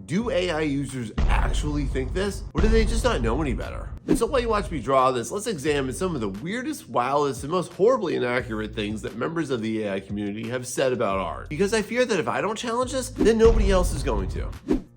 Do AI users actually think this? Or do they just not know any better? And so while you watch me draw this, let's examine some of the weirdest, wildest, and most horribly inaccurate things that members of the AI community have said about art. Because I fear that if I don't challenge this, then nobody else is going to.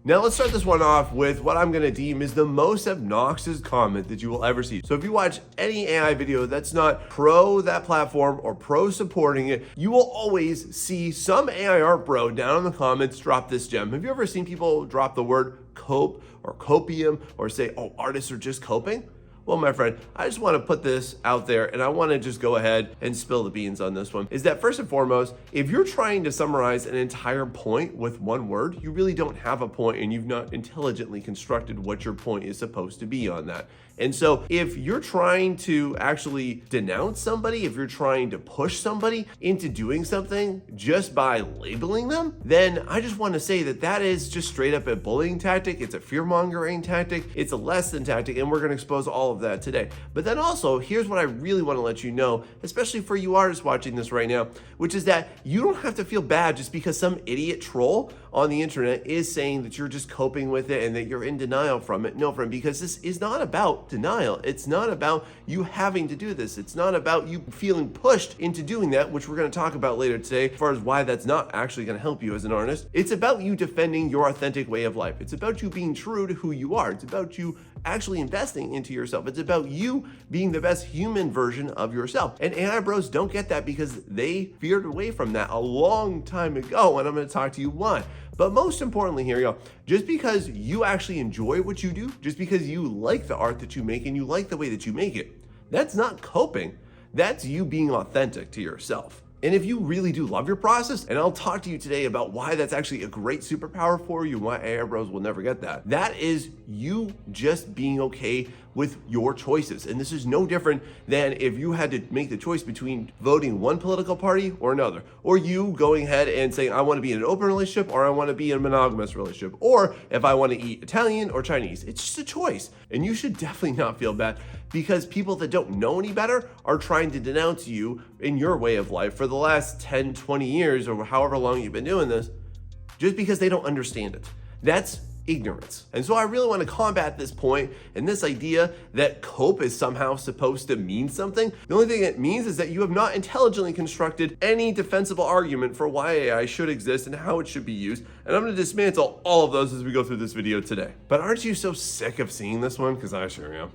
Now let's start this one off with what I'm gonna deem is the most obnoxious comment that you will ever see. So if you watch any AI video that's not pro that platform or pro supporting it, you will always see some AI art bro down in the comments drop this gem. Have you ever seen people drop the word cope or copium or say, oh, artists are just coping? Well, my friend, I just want to put this out there and I want to just go ahead and spill the beans on this one. Is that first and foremost, if you're trying to summarize an entire point with one word, you really don't have a point and you've not intelligently constructed what your point is supposed to be on that. And so if you're trying to actually denounce somebody, if you're trying to push somebody into doing something just by labeling them, then I just want to say that that is just straight up a bullying tactic. It's a fear-mongering tactic. It's a less than tactic, and we're going to expose all of that today. But then also, here's what I really want to let you know, especially for you artists watching this right now, which is that you don't have to feel bad just because some idiot troll on the internet is saying that you're just coping with it and that you're in denial from it. No, friend, because this is not about denial. It's not about you having to do this. It's not about you feeling pushed into doing that, which we're going to talk about later today, as far as why that's not actually going to help you as an artist. It's about you defending your authentic way of life. It's about you being true to who you are. It's about you actually investing into yourself. It's about you being the best human version of yourself. And AI bros don't get that because they veered away from that a long time ago, and I'm going to talk to you why. But most importantly here, y'all, just because you actually enjoy what you do, just because you like the art that you make and you like the way that you make it, that's not coping. That's you being authentic to yourself. And if you really do love your process, and I'll talk to you today about why that's actually a great superpower for you, why AI bros will never get that. That is you just being okay with your choices. And this is no different than if you had to make the choice between voting one political party or another, or you going ahead and saying, I want to be in an open relationship or I want to be in a monogamous relationship, or if I want to eat Italian or Chinese. It's just a choice. And you should definitely not feel bad because people that don't know any better are trying to denounce you in your way of life for the last 10, 20 years or however long you've been doing this, just because they don't understand it. That's ignorance. And so I really want to combat this point and this idea that cope is somehow supposed to mean something. The only thing it means is that you have not intelligently constructed any defensible argument for why AI should exist and how it should be used. And I'm going to dismantle all of those as we go through this video today. But aren't you so sick of seeing this one? Because I sure am.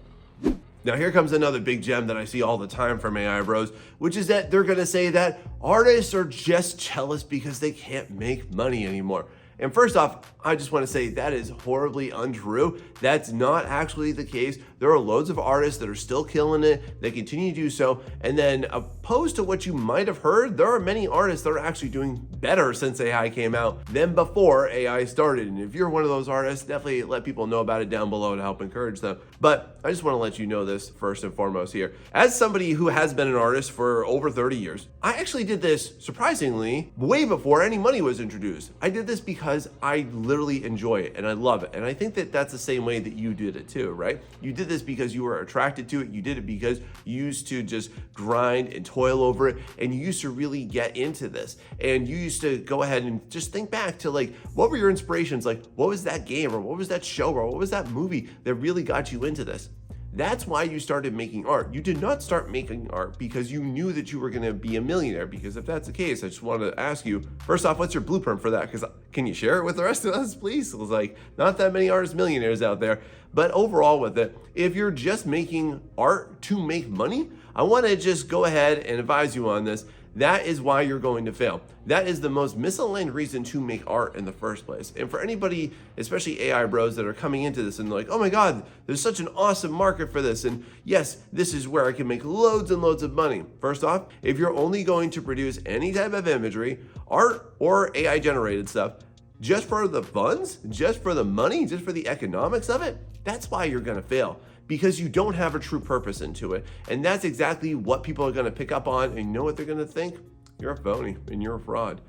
Now here comes another big gem that I see all the time from AI bros, which is that they're gonna say that artists are just jealous because they can't make money anymore. And first off, I just want to say that is horribly untrue. That's not actually the case. There are loads of artists that are still killing it. They continue to do so. And then opposed to what you might have heard, there are many artists that are actually doing better since AI came out than before AI started. And if you're one of those artists, definitely let people know about it down below to help encourage them. But I just want to let you know this first and foremost here. As somebody who has been an artist for over 30 years, I actually did this surprisingly way before any money was introduced. I did this because I literally enjoy it and I love it. And I think that that's the same way that you did it too, right? You did this because you were attracted to it. You did it because you used to just grind and toil over it. And you used to really get into this. And you used to go ahead and just think back to like, what were your inspirations? Like, what was that game or what was that show or what was that movie that really got you into this? That's why you started making art. You did not start making art because you knew that you were going to be a millionaire. Because if that's the case, I just want to ask you, first off, what's your blueprint for that? Because can you share it with the rest of us, please? It was like, not that many artists millionaires out there. But overall with it, if you're just making art to make money, I want to just go ahead and advise you on this. That is why you're going to fail. That is the most misaligned reason to make art in the first place. And for anybody, especially AI bros that are coming into this and like, oh my God, there's such an awesome market for this. And yes, this is where I can make loads and loads of money. First off, if you're only going to produce any type of imagery, art or AI generated stuff, just for the funds, just for the money, just for the economics of it, that's why you're gonna fail. Because you don't have a true purpose into it. And that's exactly what people are gonna pick up on, and you know what they're gonna think? You're a phony and you're a fraud.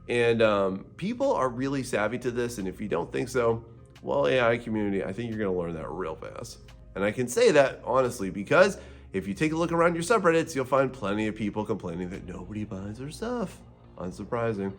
And people are really savvy to this, and if you don't think so, well, AI community, I think you're gonna learn that real fast. And I can say that honestly, because if you take a look around your subreddits, you'll find plenty of people complaining that nobody buys their stuff. Unsurprising.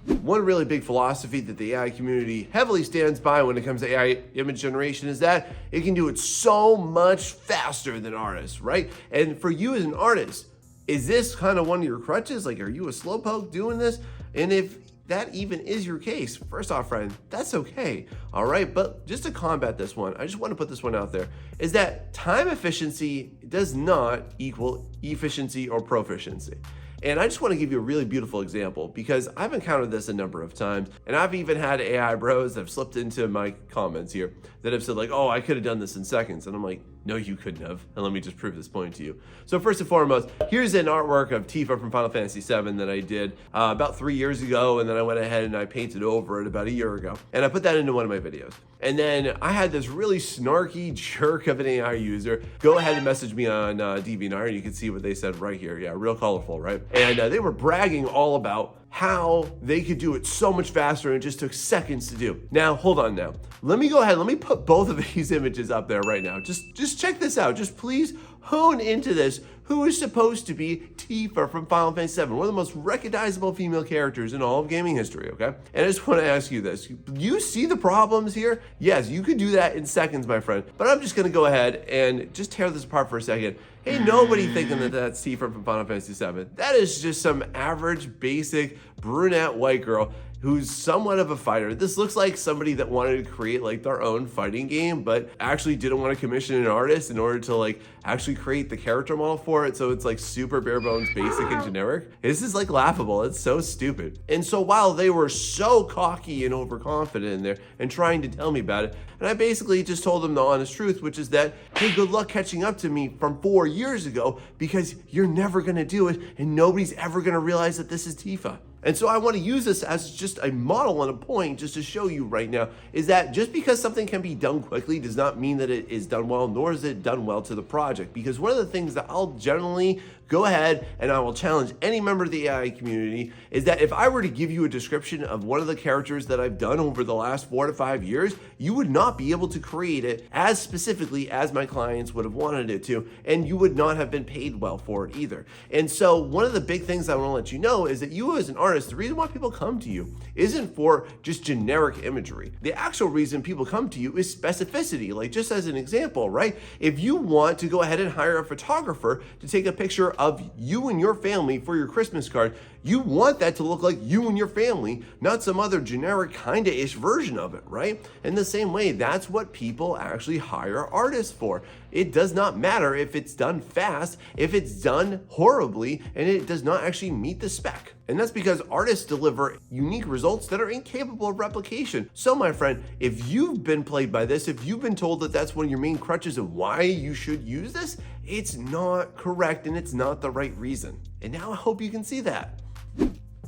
One really big philosophy that the AI community heavily stands by when it comes to AI image generation is that it can do it so much faster than artists, right? And for you as an artist, is this kind of one of your crutches? Like, are you a slowpoke doing this? And if that even is your case, first off, friend, that's okay, all right? But just to combat this one, I just want to put this one out there, is that time efficiency does not equal efficiency or proficiency. And I just want to give you a really beautiful example because I've encountered this a number of times, and I've even had AI bros that have slipped into my comments here that have said like, oh, I could have done this in seconds. And I'm like, no, you couldn't have. And let me just prove this point to you. So first and foremost, here's an artwork of Tifa from Final Fantasy VII that I did about 3 years ago, and then I went ahead and I painted over it about a year ago. And I put that into one of my videos. And then I had this really snarky jerk of an AI user go ahead and message me on DeviantArt, and you can see what they said right here. Yeah, real colorful, right? And they were bragging all about how they could do it so much faster and it just took seconds to do. Now, hold on now. Let me go ahead, let me put both of these images up there right now. Just check this out. Just please hone into this. Who is supposed to be Tifa from Final Fantasy VII, one of the most recognizable female characters in all of gaming history, okay? And I just want to ask you this. You see the problems here? Yes, you could do that in seconds, my friend. But I'm just going to go ahead and just tear this apart for a second. Ain't nobody thinking that that's Tifa from Final Fantasy VII. That is just some average, basic, brunette white girl who's somewhat of a fighter. This looks like somebody that wanted to create like their own fighting game, but actually didn't want to commission an artist in order to like actually create the character model for it. So it's like super bare bones, basic and generic. This is like laughable. It's so stupid. And so while they were so cocky and overconfident in there and trying to tell me about it, and I basically just told them the honest truth, which is that, hey, good luck catching up to me from 4 years ago because you're never gonna do it and nobody's ever gonna realize that this is Tifa. And so I want to use this as just a model and a point just to show you right now is that just because something can be done quickly does not mean that it is done well, nor is it done well to the project. Because one of the things that I'll generally go ahead and I will challenge any member of the AI community is that if I were to give you a description of one of the characters that I've done over the last 4 to 5 years, you would not be able to create it as specifically as my clients would have wanted it to, and you would not have been paid well for it either. And so one of the big things I want to let you know is that you as an artist, the reason why people come to you isn't for just generic imagery. The actual reason people come to you is specificity. Like just as an example, right? If you want to go ahead and hire a photographer to take a picture of you and your family for your Christmas card, you want that to look like you and your family, not some other generic kinda-ish version of it, right? In the same way, that's what people actually hire artists for. It does not matter if it's done fast, if it's done horribly, and it does not actually meet the spec. And that's because artists deliver unique results that are incapable of replication. So my friend, if you've been played by this, if you've been told that that's one of your main crutches of why you should use this, it's not correct and it's not the right reason. And now I hope you can see that.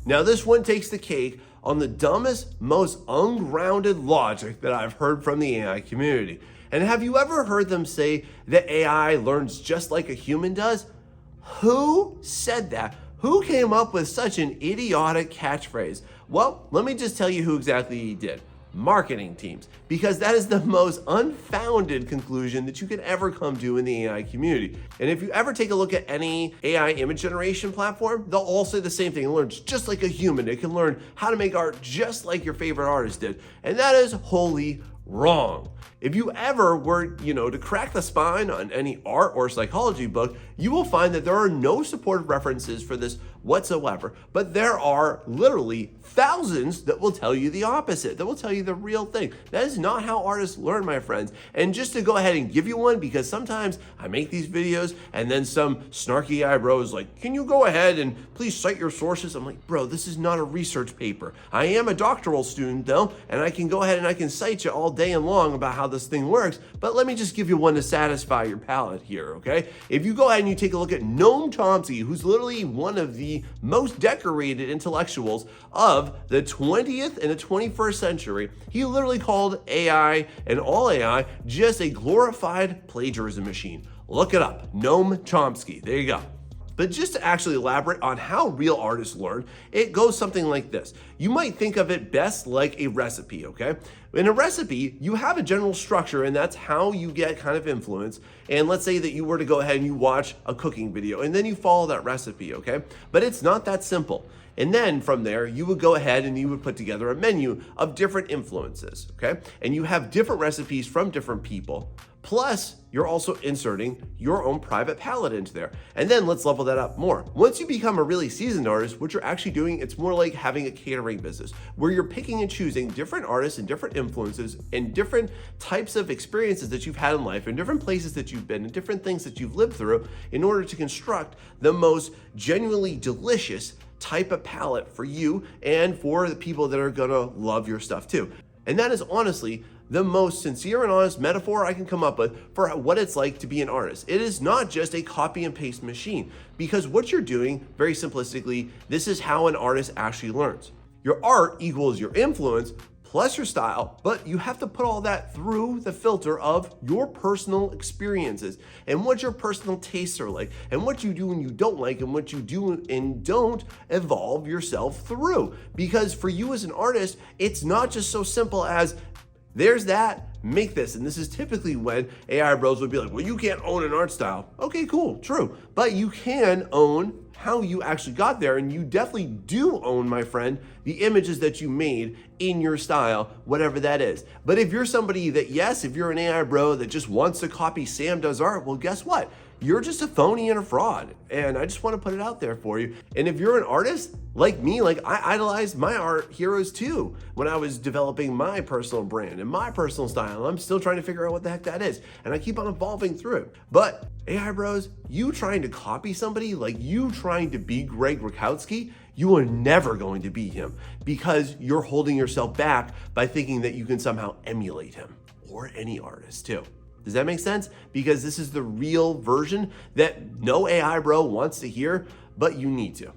Now this one takes the cake on the dumbest, most ungrounded logic that I've heard from the AI community. And have you ever heard them say that AI learns just like a human does? Who said that? Who came up with such an idiotic catchphrase? Well, let me just tell you who exactly did. Marketing teams, because that is the most unfounded conclusion that you could ever come to in the AI community. And if you ever take a look at any AI image generation platform, they'll all say the same thing. It learns just like a human. It can learn how to make art just like your favorite artist did. And that is wholly wrong. If you ever were, to crack the spine on any art or psychology book, you will find that there are no supported references for this whatsoever. But there are literally thousands that will tell you the opposite, that will tell you the real thing. That is not how artists learn, my friends. And just to go ahead and give you one, because sometimes I make these videos and then some snarky eyebrow is like, can you go ahead and please cite your sources? I'm like, bro, this is not a research paper. I am a doctoral student though, and I can go ahead and I can cite you all day and long about how this thing works, but let me just give you one to satisfy your palate here, okay? If you go ahead and you take a look at Noam Chomsky, who's literally one of the most decorated intellectuals of the 20th and the 21st century, he literally called AI and all AI just a glorified plagiarism machine. Look it up, Noam Chomsky, there you go. But just to actually elaborate on how real artists learn, it goes something like this. You might think of it best like a recipe, okay? In a recipe, you have a general structure and that's how you get kind of influence. And let's say that you were to go ahead and you watch a cooking video and then you follow that recipe, okay? But it's not that simple. And then from there, you would go ahead and you would put together a menu of different influences, okay? And you have different recipes from different people. Plus, you're also inserting your own private palette into there. And then let's level that up more. Once you become a really seasoned artist, what you're actually doing, it's more like having a catering business where you're picking and choosing different artists and different influences and different types of experiences that you've had in life and different places that you've been and different things that you've lived through in order to construct the most genuinely delicious type of palette for you and for the people that are gonna love your stuff too. And that is honestly the most sincere and honest metaphor I can come up with for what it's like to be an artist. It is not just a copy and paste machine, because what you're doing, very simplistically, this is how an artist actually learns. Your art equals your influence plus your style, but you have to put all that through the filter of your personal experiences and what your personal tastes are like and what you do and you don't like and what you do and don't evolve yourself through. Because for you as an artist, it's not just so simple as there's that, make this. And this is typically when AI bros would be like, well, you can't own an art style. Okay, cool, true. But you can own how you actually got there. And you definitely do own, my friend, the images that you made in your style, whatever that is. But if you're somebody that, yes, if you're an AI bro that just wants to copy Sam Does Art, well, guess what? You're just a phony and a fraud. And I just want to put it out there for you. And if you're an artist like me, like I idolized my art heroes too when I was developing my personal brand and my personal style. I'm still trying to figure out what the heck that is. And I keep on evolving through it. But AI bros, you trying to copy somebody, like you trying to be Greg Rakowski, you are never going to be him because you're holding yourself back by thinking that you can somehow emulate him or any artist too. Does that make sense? Because this is the real version that no AI bro wants to hear, but you need to.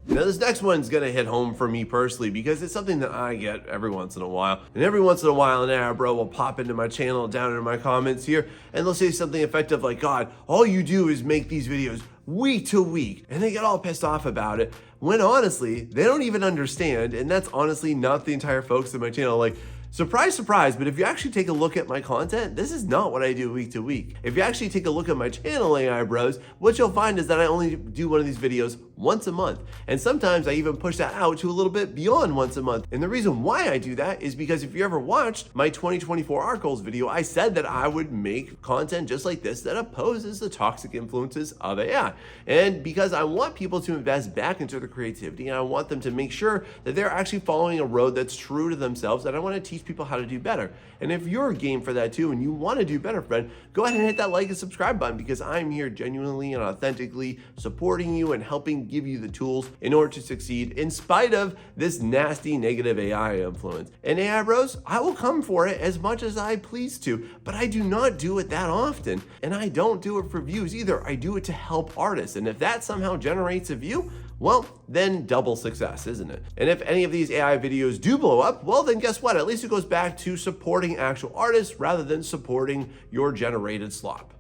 Now this next one's gonna hit home for me personally because it's something that I get every once in a while. And every once in a while an AI bro will pop into my channel down in my comments here and they'll say something effective like, God, all you do is make these videos week to week. And they get all pissed off about it when honestly, they don't even understand. And that's honestly not the entire folks in my channel. Like, surprise, surprise, but if you actually take a look at my content, this is not what I do week to week. If you actually take a look at my channel, AI Bros, what you'll find is that I only do one of these videos once a month. And sometimes I even push that out to a little bit beyond once a month. And the reason why I do that is because if you ever watched my 2024 art goals video, I said that I would make content just like this that opposes the toxic influences of AI. And because I want people to invest back into their creativity and I want them to make sure that they're actually following a road that's true to themselves, and I want to teach people how to do better. And if you're game for that too and you want to do better, friend, go ahead and hit that like and subscribe button because I'm here genuinely and authentically supporting you and helping give you the tools in order to succeed in spite of this nasty negative AI influence. And AI bros, I will come for it as much as I please to, but I do not do it that often. And I don't do it for views either. I do it to help artists. And if that somehow generates a view, well, then double success, isn't it? And if any of these AI videos do blow up, well, then guess what? At least it goes back to supporting actual artists rather than supporting your generated slop.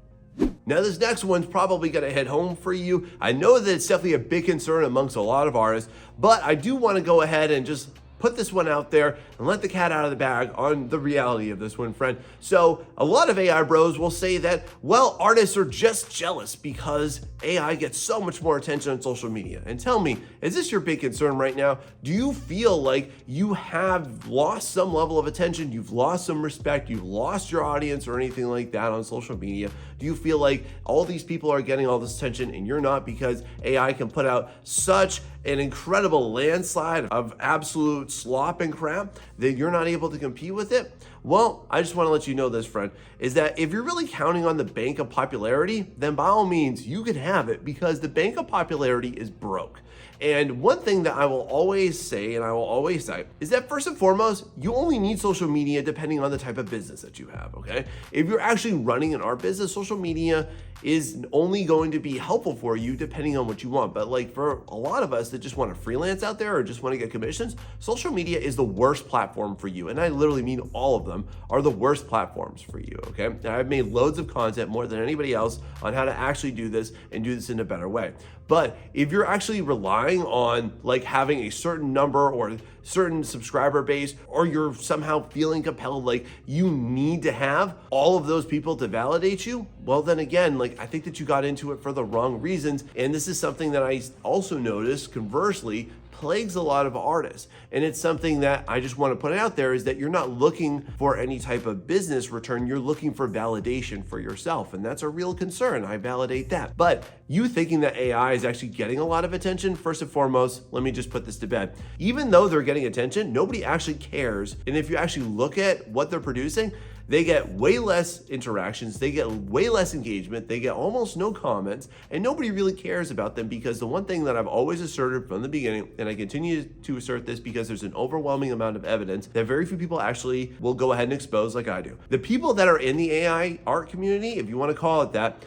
Now, this next one's probably gonna hit home for you. I know that it's definitely a big concern amongst a lot of artists, but I do wanna go ahead and just put this one out there and let the cat out of the bag on the reality of this one, friend. So a lot of AI bros will say that, well, artists are just jealous because AI gets so much more attention on social media. And tell me, is this your big concern right now? Do you feel like you have lost some level of attention? You've lost some respect? You've lost your audience or anything like that on social media? Do you feel like all these people are getting all this attention and you're not because AI can put out such an incredible landslide of absolute slop and crap that you're not able to compete with it? Well, I just want to let you know this, friend, is that if you're really counting on the bank of popularity, then by all means, you can have it because the bank of popularity is broke. And one thing that I will always say, and I will always cite, is that first and foremost, you only need social media depending on the type of business that you have, okay? If you're actually running an art business, social media is only going to be helpful for you depending on what you want. But like for a lot of us that just want to freelance out there or just want to get commissions, social media is the worst platform for you. And I literally mean all of them are the worst platforms for you, okay? And I've made loads of content more than anybody else on how to actually do this and do this in a better way. But if you're actually relying on like having a certain number or certain subscriber base, or you're somehow feeling compelled like you need to have all of those people to validate you, well then again, like I think that you got into it for the wrong reasons. And this is something that I also noticed conversely plagues a lot of artists. And it's something that I just want to put out there, is that you're not looking for any type of business return, you're looking for validation for yourself. And that's a real concern. I validate that. But you thinking that AI is actually getting a lot of attention, first and foremost, let me just put this to bed. Even though they're getting attention, nobody actually cares. And if you actually look at what they're producing, they get way less interactions, they get way less engagement, they get almost no comments, and nobody really cares about them, because the one thing that I've always asserted from the beginning, and I continue to assert this because there's an overwhelming amount of evidence that very few people actually will go ahead and expose like I do. The people that are in the AI art community, if you want to call it that,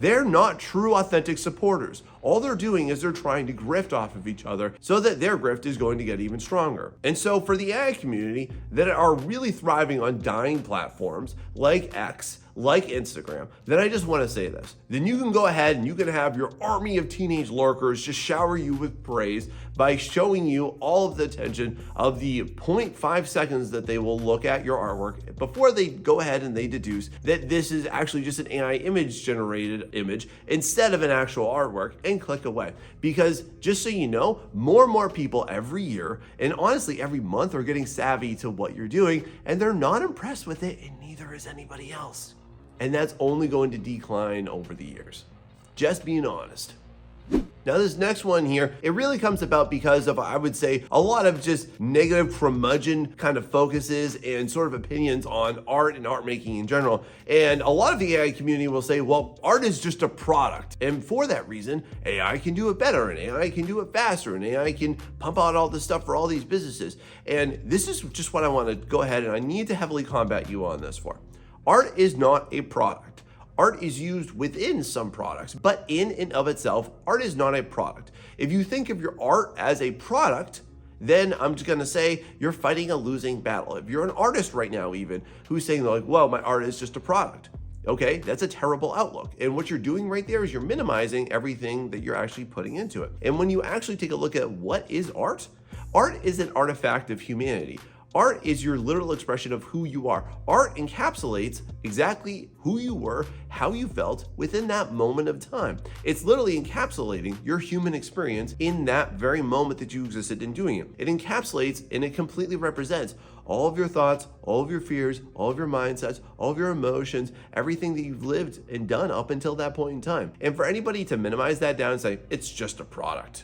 they're not true, authentic supporters. All they're doing is they're trying to grift off of each other so that their grift is going to get even stronger. And so for the AI community that are really thriving on dying platforms like X, like Instagram, then I just want to say this. Then you can go ahead and you can have your army of teenage lurkers just shower you with praise by showing you all of the attention of the 0.5 seconds that they will look at your artwork before they go ahead and they deduce that this is actually just an AI image generated image instead of an actual artwork, and click away. Because just so you know, more and more people every year, and honestly every month, are getting savvy to what you're doing, and they're not impressed with it, and neither is anybody else. And that's only going to decline over the years. Just being honest. Now this next one here, it really comes about because of, I would say, a lot of just negative curmudgeon kind of focuses and sort of opinions on art and art making in general. And a lot of the AI community will say, well, art is just a product. And for that reason, AI can do it better, and AI can do it faster, and AI can pump out all this stuff for all these businesses. And this is just what I want to go ahead and I need to heavily combat you on this for. Art is not a product. Art is used within some products, but in and of itself, art is not a product. If you think of your art as a product, then I'm just gonna say you're fighting a losing battle. If you're an artist right now even, who's saying like, well, my art is just a product. Okay, that's a terrible outlook. And what you're doing right there is you're minimizing everything that you're actually putting into it. And when you actually take a look at what is art, art is an artifact of humanity. Art is your literal expression of who you are. Art encapsulates exactly who you were, how you felt within that moment of time. It's literally encapsulating your human experience in that very moment that you existed in doing it. It encapsulates and it completely represents all of your thoughts, all of your fears, all of your mindsets, all of your emotions, everything that you've lived and done up until that point in time. And for anybody to minimize that down and say, it's just a product,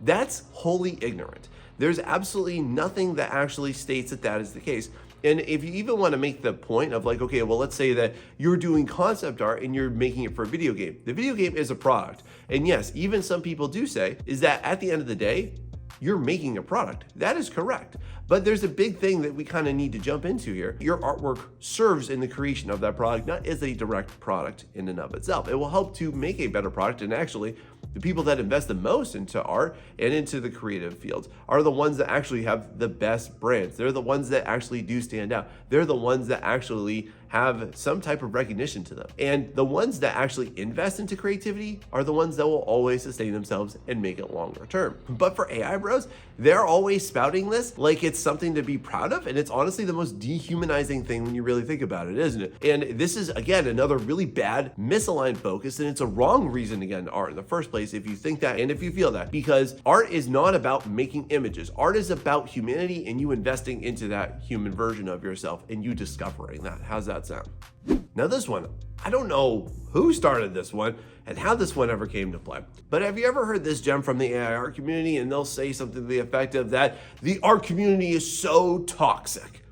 that's wholly ignorant. There's absolutely nothing that actually states that that is the case. And if you even want to make the point of like, okay, well, let's say that you're doing concept art and you're making it for a video game. The video game is a product. And yes, even some people do say is that at the end of the day, you're making a product. That is correct. But there's a big thing that we kind of need to jump into here. Your artwork serves in the creation of that product, not as a direct product in and of itself. It will help to make a better product, and actually, the people that invest the most into art and into the creative fields are the ones that actually have the best brands. They're the ones that actually do stand out. They're the ones that actually have some type of recognition to them. And the ones that actually invest into creativity are the ones that will always sustain themselves and make it longer term. But for AI bros, they're always spouting this like it's something to be proud of. And it's honestly the most dehumanizing thing when you really think about it, isn't it? And this is, again, another really bad misaligned focus. And it's a wrong reason to get into art in the first place if you think that and if you feel that, because art is not about making images. Art is about humanity and you investing into that human version of yourself and you discovering that. How's that sound? Now this one, I don't know who started this one and how this one ever came to play, but have you ever heard this gem from the AI art community and they'll say something to the effect of that the art community is so toxic?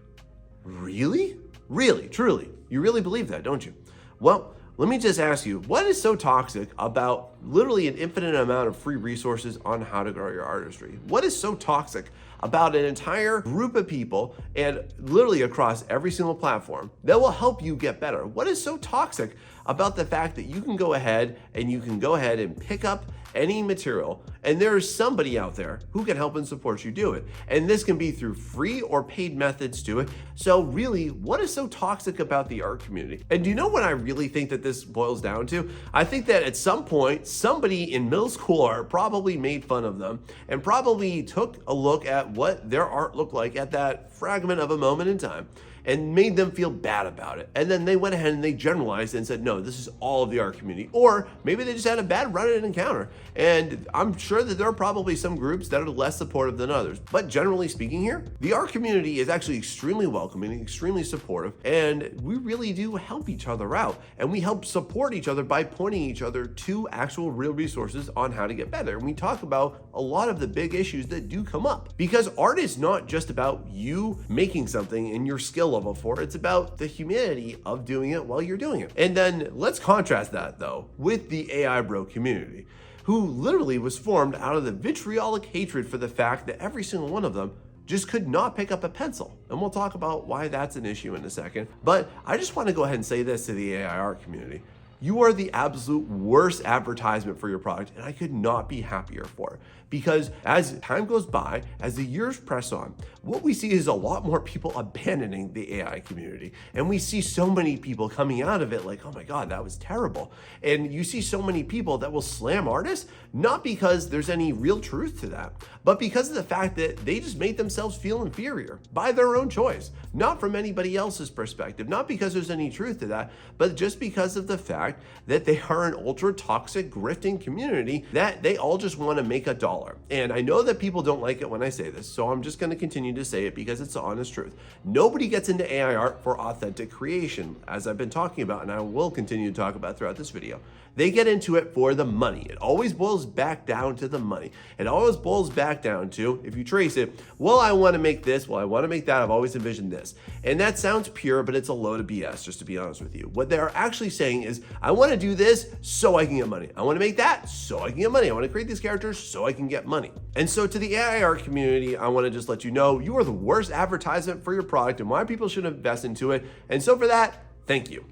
Really? Really? Truly? You really believe that, don't you? Well, let me just ask you, what is so toxic about literally an infinite amount of free resources on how to grow your artistry? What is so toxic about an entire group of people and literally across every single platform that will help you get better? What is so toxic about the fact that you can go ahead and pick up any material and there's somebody out there who can help and support you do it? And this can be through free or paid methods to it. So really, what is so toxic about the art community? And do you know what I really think that this boils down to? I think that at some point, somebody in middle school art probably made fun of them and probably took a look at what their art looked like at that fragment of a moment in time and made them feel bad about it. And then they went ahead and they generalized and said, no, this is all of the art community. Or maybe they just had a bad Reddit encounter. And I'm sure that there are probably some groups that are less supportive than others. But generally speaking here, the art community is actually extremely welcoming, extremely supportive, and we really do help each other out. And we help support each other by pointing each other to actual real resources on how to get better. And we talk about a lot of the big issues that do come up, because art is not just about you making something and your skill level for it. It's about the humanity of doing it while you're doing it. And then let's contrast that though with the AI bro community, who literally was formed out of the vitriolic hatred for the fact that every single one of them just could not pick up a pencil. And we'll talk about why that's an issue in a second. But I just want to go ahead and say this to the AI art community. You are the absolute worst advertisement for your product, and I could not be happier for it. Because as time goes by, as the years press on, what we see is a lot more people abandoning the AI community. And we see so many people coming out of it like, oh my God, that was terrible. And you see so many people that will slam artists, not because there's any real truth to that, but because of the fact that they just made themselves feel inferior by their own choice, not from anybody else's perspective, not because there's any truth to that, but just because of the fact that they are an ultra toxic, grifting community that they all just want to make a dollar. And I know that people don't like it when I say this, so I'm just going to continue to say it because it's the honest truth. Nobody gets into AI art for authentic creation, as I've been talking about, and I will continue to talk about throughout this video. They get into it for the money. It always boils back down to the money. It always boils back down to, if you trace it, well, I want to make this, well, I want to make that, I've always envisioned this. And that sounds pure, but it's a load of BS, just to be honest with you. What they're actually saying is, I want to do this so I can get money. I want to make that so I can get money. I want to create these characters so I can get money. And so to the AI art community, I want to just let you know, you are the worst advertisement for your product and why people should invest into it. And so for that, thank you.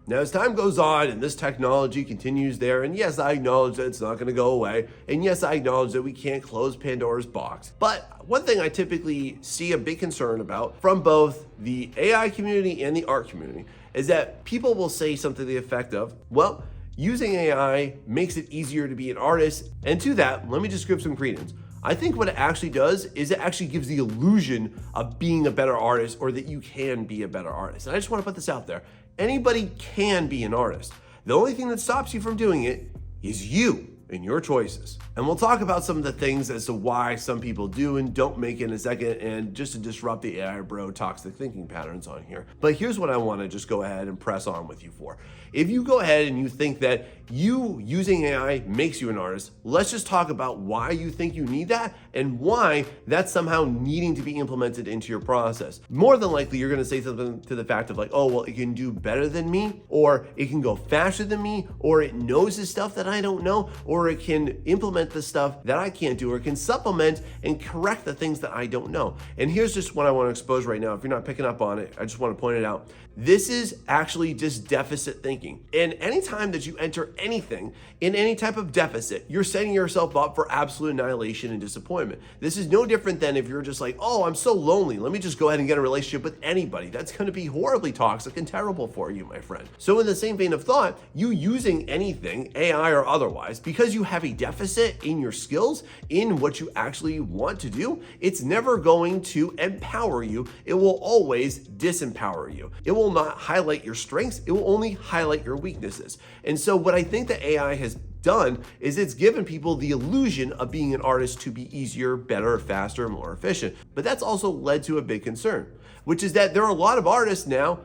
Now, as time goes on and this technology continues there, and yes, I acknowledge that it's not going to go away, and yes, I acknowledge that we can't close Pandora's box, but one thing I typically see a big concern about from both the AI community and the art community is that people will say something to the effect of, well, using AI makes it easier to be an artist, and to that, let me just give some credence. I think what it actually does is it actually gives the illusion of being a better artist, or that you can be a better artist. And I just want to put this out there. Anybody can be an artist. The only thing that stops you from doing it is you and your choices. And we'll talk about some of the things as to why some people do and don't make it in a second, and just to disrupt the AI bro toxic thinking patterns on here. But here's what I want to just go ahead and press on with you for. If you go ahead and you think that you using AI makes you an artist, let's just talk about why you think you need that and why that's somehow needing to be implemented into your process. More than likely, you're going to say something to the fact of like, oh, well, it can do better than me, or it can go faster than me, or it knows the stuff that I don't know, or it can implement the stuff that I can't do, or it can supplement and correct the things that I don't know. And here's just what I want to expose right now. If you're not picking up on it, I just want to point it out. This is actually just deficit thinking. And anytime that you enter anything in any type of deficit, you're setting yourself up for absolute annihilation and disappointment. This is no different than if you're just like, oh, I'm so lonely, let me just go ahead and get a relationship with anybody. That's going to be horribly toxic and terrible for you, my friend. So in the same vein of thought, you using anything, AI or otherwise, because you have a deficit in your skills, in what you actually want to do, it's never going to empower you. It will always disempower you. It will not highlight your strengths. It will only highlight your weaknesses. And so what I think that AI has done is it's given people the illusion of being an artist to be easier, better, faster, more efficient. But that's also led to a big concern, which is that there are a lot of artists now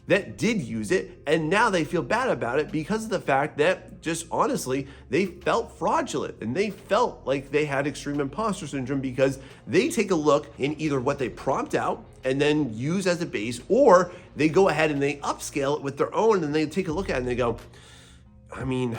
that did use it, and now they feel bad about it because of the fact that, just honestly, they felt fraudulent and they felt like they had extreme imposter syndrome because they take a look in either what they prompt out and then use as a base, or they go ahead and they upscale it with their own and they take a look at it and they go, I mean,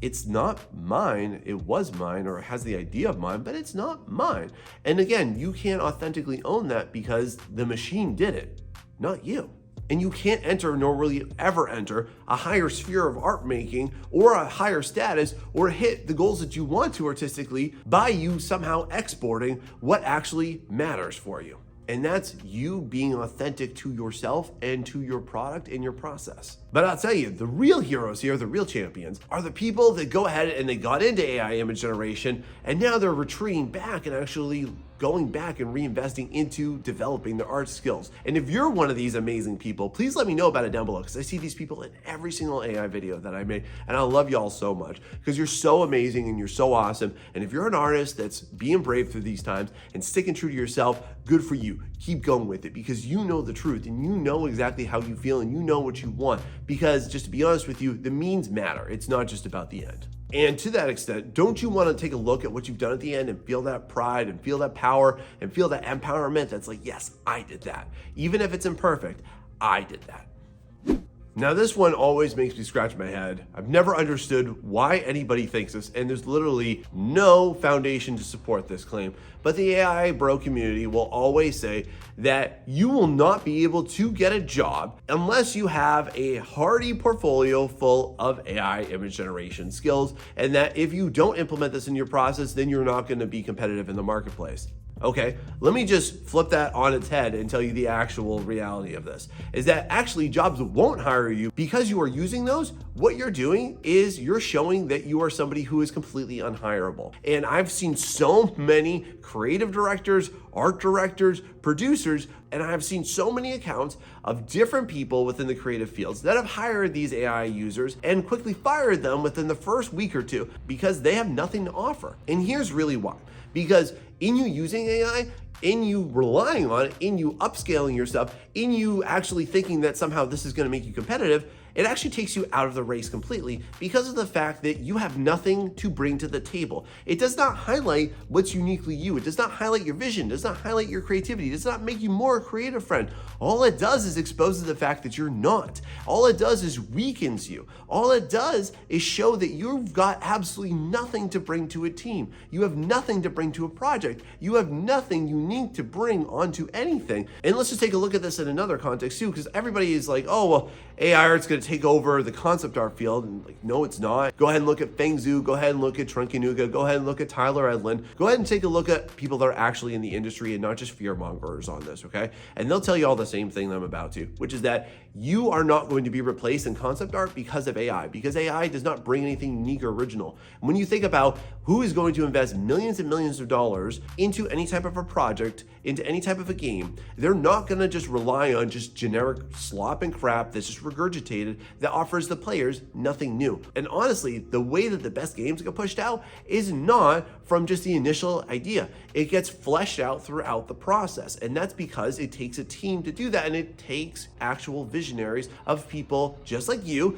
it's not mine. It was mine, or it has the idea of mine, but it's not mine. And again, you can't authentically own that because the machine did it, not you. And you can't enter, nor will you ever enter, a higher sphere of art making or a higher status or hit the goals that you want to artistically by you somehow exporting what actually matters for you. And that's you being authentic to yourself and to your product and your process. But I'll tell you, the real heroes here, the real champions, are the people that go ahead and they got into AI image generation, and now they're retreating back and actually going back and reinvesting into developing their art skills. And if you're one of these amazing people, please let me know about it down below, because I see these people in every single AI video that I made, and I love y'all so much because you're so amazing and you're so awesome. And if you're an artist that's being brave through these times and sticking true to yourself, good for you. Keep going with it, because you know the truth and you know exactly how you feel and you know what you want. Because just to be honest with you, the means matter. It's not just about the end. And to that extent, don't you want to take a look at what you've done at the end and feel that pride and feel that power and feel that empowerment that's like, yes, I did that. Even if it's imperfect, I did that. Now, this one always makes me scratch my head. I've never understood why anybody thinks this, and there's literally no foundation to support this claim. But the AI bro community will always say that you will not be able to get a job unless you have a hearty portfolio full of AI image generation skills, and that if you don't implement this in your process, then you're not going to be competitive in the marketplace. Okay, let me just flip that on its head and tell you the actual reality of this is that actually jobs won't hire you because you are using those. What you're doing is you're showing that you are somebody who is completely unhireable. And I've seen so many creative directors, art directors, producers, and I've seen so many accounts of different people within the creative fields that have hired these AI users and quickly fired them within the first week or two because they have nothing to offer. And here's really why. Because in you using AI, in you relying on it, in you upscaling yourself, in you actually thinking that somehow this is going to make you competitive, it actually takes you out of the race completely because of the fact that you have nothing to bring to the table. It does not highlight what's uniquely you. It does not highlight your vision. It does not highlight your creativity. It does not make you more a creative friend. All it does is exposes the fact that you're not. All it does is weakens you. All it does is show that you've got absolutely nothing to bring to a team. You have nothing to bring to a project. You have nothing unique to bring onto anything. And let's just take a look at this in another context too, because everybody is like, oh, well, AI art's going to take over the concept art field, and like, no, it's not. Go ahead and look at Feng Zhu. Go ahead and look at Trunkinuga. Go ahead and look at Tyler Edlin. Go ahead and take a look at people that are actually in the industry and not just fear mongers on this, okay? And they'll tell you all the same thing that I'm about to, which is that you are not going to be replaced in concept art because of AI, because AI does not bring anything unique or original. When you think about who is going to invest millions and millions of dollars into any type of a project, into any type of a game, they're not going to just rely on just generic slop and crap that's just regurgitated that offers the players nothing new. And honestly, the way that the best games get pushed out is not from just the initial idea. It gets fleshed out throughout the process. And that's because it takes a team to do that. And it takes actual visionaries of people just like you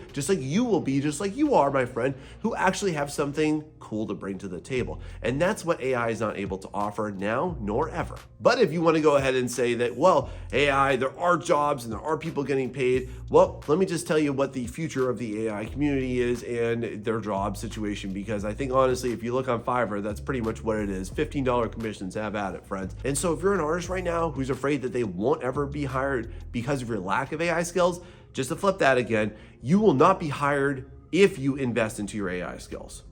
will be, just like you are, my friend, who actually have something cool to bring to the table. And that's what AI is not able to offer now nor ever. But if you want to go ahead and say that, well, AI, there are jobs and there are people getting paid, well, let me just tell you what the future of the AI community is and their job situation, because I think honestly, if you look on Fiverr, that's pretty much what it is. $15 commissions, have at it, friends. And so if you're an artist right now who's afraid that they won't ever be hired because of your lack of AI skills, just to flip that again, you will not be hired if you invest into your AI skills.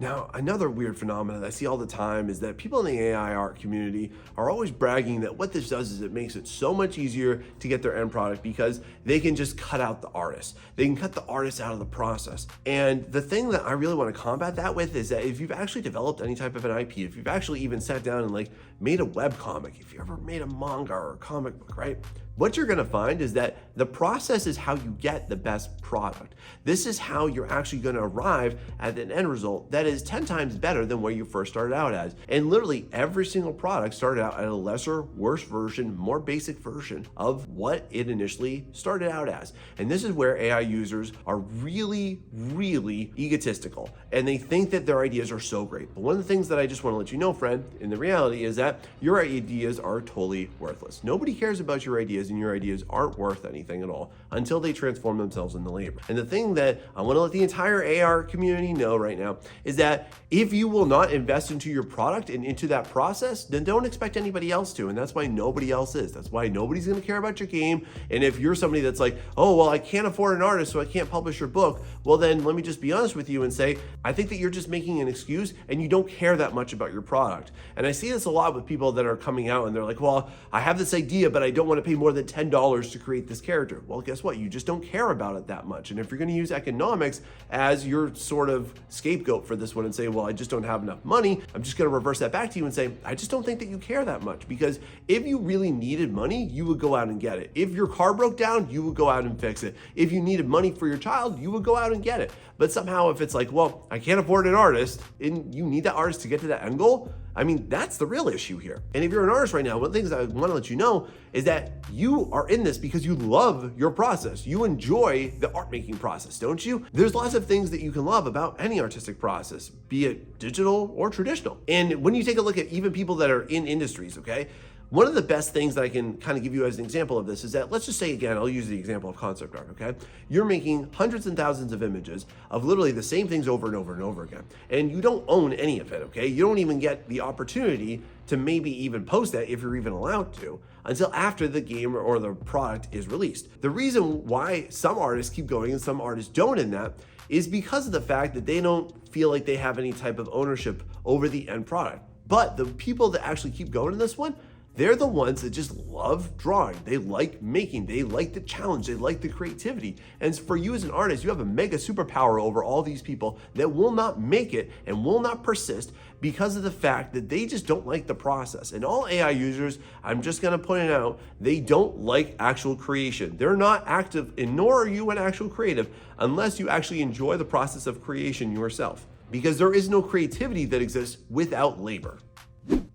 Now, another weird phenomenon that I see all the time is that people in the AI art community are always bragging that what this does is it makes it so much easier to get their end product because they can just cut out the artists. They can cut the artists out of the process. And the thing that I really want to combat that with is that if you've actually developed any type of an IP, if you've actually even sat down and like made a web comic, if you ever made a manga or a comic book, right? What you're gonna find is that the process is how you get the best product. This is how you're actually gonna arrive at an end result that is 10 times better than what you first started out as. And literally every single product started out at a lesser, worse version, more basic version of what it initially started out as. And this is where AI users are really, really egotistical. And they think that their ideas are so great. But one of the things that I just wanna let you know, friend, in the reality is that your ideas are totally worthless. Nobody cares about your ideas, and your ideas aren't worth anything at all until they transform themselves into labor. And the thing that I want to let the entire AR community know right now is that if you will not invest into your product and into that process, then don't expect anybody else to. And that's why nobody else is. That's why nobody's going to care about your game. And if you're somebody that's like, oh, well, I can't afford an artist, so I can't publish your book, well, then let me just be honest with you and say, I think that you're just making an excuse and you don't care that much about your product. And I see this a lot with people that are coming out and they're like, well, I have this idea, but I don't want to pay more more than $10 to create this character. Well, guess what? You just don't care about it that much. And if you're going to use economics as your sort of scapegoat for this one and say, well, I just don't have enough money, I'm just going to reverse that back to you and say, I just don't think that you care that much, because if you really needed money, you would go out and get it. If your car broke down, you would go out and fix it. If you needed money for your child, you would go out and get it. But somehow if it's like, well, I can't afford an artist, and you need that artist to get to that end goal, I mean, that's the real issue here. And if you're an artist right now, one of the things I want to let you know is that you are in this because you love your process. You enjoy the art making process, don't you? There's lots of things that you can love about any artistic process, be it digital or traditional. And when you take a look at even people that are in industries, okay, one of the best things that I can kind of give you as an example of this is that, let's just say again, I'll use the example of concept art, okay? You're making hundreds and thousands of images of literally the same things over and over and over again. And you don't own any of it, okay? You don't even get the opportunity to maybe even post that, if you're even allowed to, until after the game or the product is released. The reason why some artists keep going and some artists don't in that is because of the fact that they don't feel like they have any type of ownership over the end product. But the people that actually keep going in this one, they're the ones that just love drawing. They like making, they like the challenge, they like the creativity. And for you as an artist, you have a mega superpower over all these people that will not make it and will not persist because of the fact that they just don't like the process. And all AI users, I'm just gonna point it out, they don't like actual creation. They're not active, and nor are you an actual creative unless you actually enjoy the process of creation yourself. Because there is no creativity that exists without labor.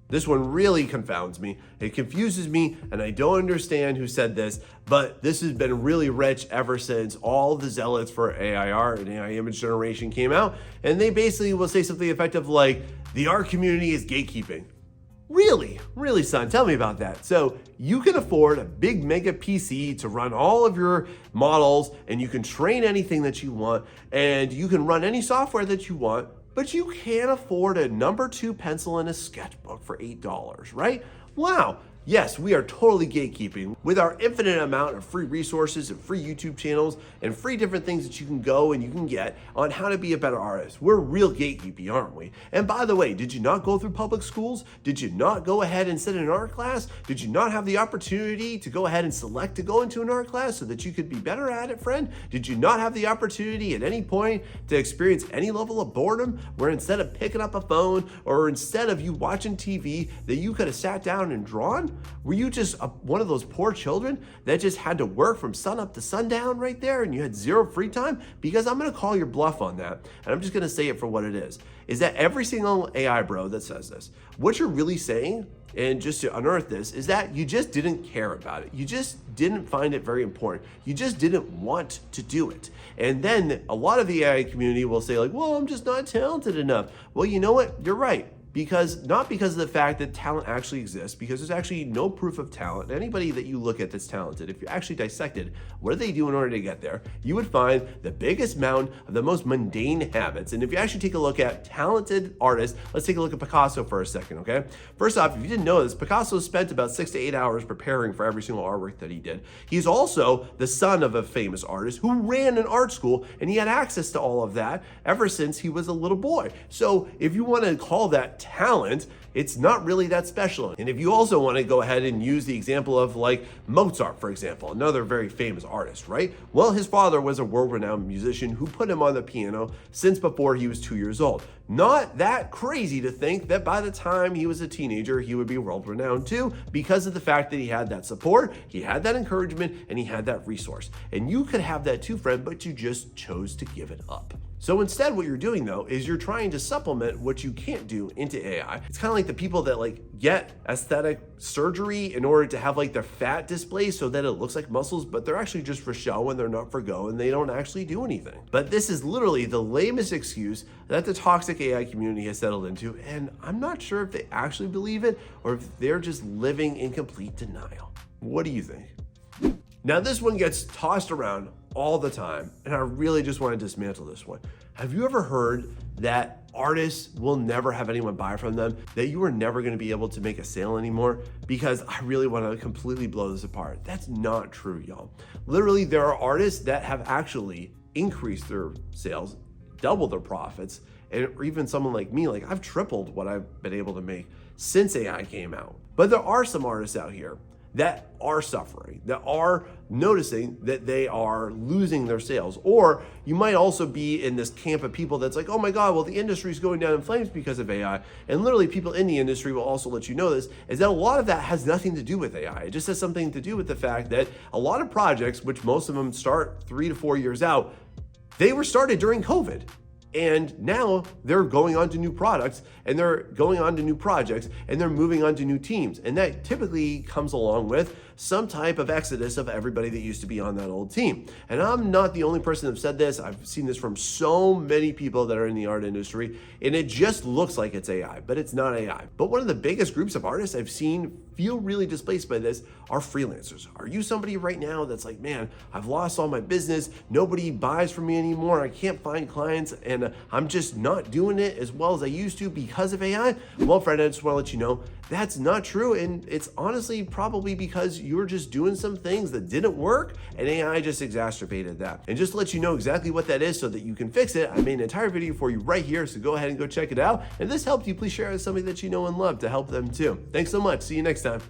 This one really confounds me. It confuses me, and I don't understand who said this, but this has been really rich ever since all the zealots for AI art and AI image generation came out, and they basically will say something effective like, the art community is gatekeeping. Really? Really, son? Tell me about that. So you can afford a big mega PC to run all of your models, and you can train anything that you want, and you can run any software that you want, but you can't afford a number 2 pencil and a sketchbook for $8, right? Wow. Yes, we are totally gatekeeping with our infinite amount of free resources and free YouTube channels and free different things that you can go and you can get on how to be a better artist. We're real gatekeeping, aren't we? And by the way, did you not go through public schools? Did you not go ahead and sit in an art class? Did you not have the opportunity to go ahead and select to go into an art class so that you could be better at it, friend? Did you not have the opportunity at any point to experience any level of boredom where instead of picking up a phone or instead of you watching TV that you could have sat down and drawn? Were you just one of those poor children that just had to work from sun up to sundown right there and you had zero free time? Because I'm gonna call your bluff on that, and I'm just gonna say it for what it is that every single AI bro that says this, what you're really saying, and just to unearth this, is that you just didn't care about it. You just didn't find it very important. You just didn't want to do it. And then a lot of the AI community will say like, well, I'm just not talented enough. Well, you know what? You're right. Not because of the fact that talent actually exists, because there's actually no proof of talent. Anybody that you look at that's talented, if you actually dissected what do they do in order to get there, you would find the biggest mountain of the most mundane habits. And if you actually take a look at talented artists, let's take a look at Picasso for a second, okay? First off, if you didn't know this, Picasso spent about 6 to 8 hours preparing for every single artwork that he did. He's also the son of a famous artist who ran an art school, and he had access to all of that ever since he was a little boy. So if you want to call that talent, it's not really that special. And if you also want to go ahead and use the example of like Mozart, for example, another very famous artist, right? Well, his father was a world-renowned musician who put him on the piano since before he was 2 years old. Not that crazy to think that by the time he was a teenager, he would be world-renowned too, because of the fact that he had that support, he had that encouragement, and he had that resource. And you could have that too, friend, but you just chose to give it up. So instead, what you're doing though, is you're trying to supplement what you can't do into AI. It's kind of like the people that like get aesthetic surgery in order to have like their fat displaced so that it looks like muscles, but they're actually just for show and they're not for go and they don't actually do anything. But this is literally the lamest excuse that the toxic AI community has settled into, and I'm not sure if they actually believe it or if they're just living in complete denial. What do you think? Now this one gets tossed around all the time, and I really just want to dismantle this one. Have you ever heard that artists will never have anyone buy from them, that you are never going to be able to make a sale anymore? Because I really want to completely blow this apart. That's not true, y'all. Literally, there are artists that have actually increased their sales, doubled their profits, and even someone like me, like I've tripled what I've been able to make since AI came out. But there are some artists out here that are suffering, that are noticing that they are losing their sales. Or you might also be in this camp of people that's like, oh my God, well, the industry is going down in flames because of AI. And literally people in the industry will also let you know this, is that a lot of that has nothing to do with AI. It just has something to do with the fact that a lot of projects, which most of them start 3 to 4 years out, they were started during COVID. And now they're going on to new products and they're going on to new projects and they're moving on to new teams. And that typically comes along with some type of exodus of everybody that used to be on that old team. And I'm not the only person that's said this. I've seen this from so many people that are in the art industry, and it just looks like it's AI, but it's not AI. But one of the biggest groups of artists I've seen feel really displaced by this are freelancers. Are you somebody right now that's like, man, I've lost all my business, nobody buys from me anymore, I can't find clients, and I'm just not doing it as well as I used to because of AI? Well, friend, I just want to let you know that's not true, and it's honestly probably because you're just doing some things that didn't work and AI just exacerbated that. And just to let you know exactly what that is so that you can fix it, I made an entire video for you right here, so go ahead and go check it out. And if this helped you, please share it with somebody that you know and love to help them too. Thanks so much. See you next time.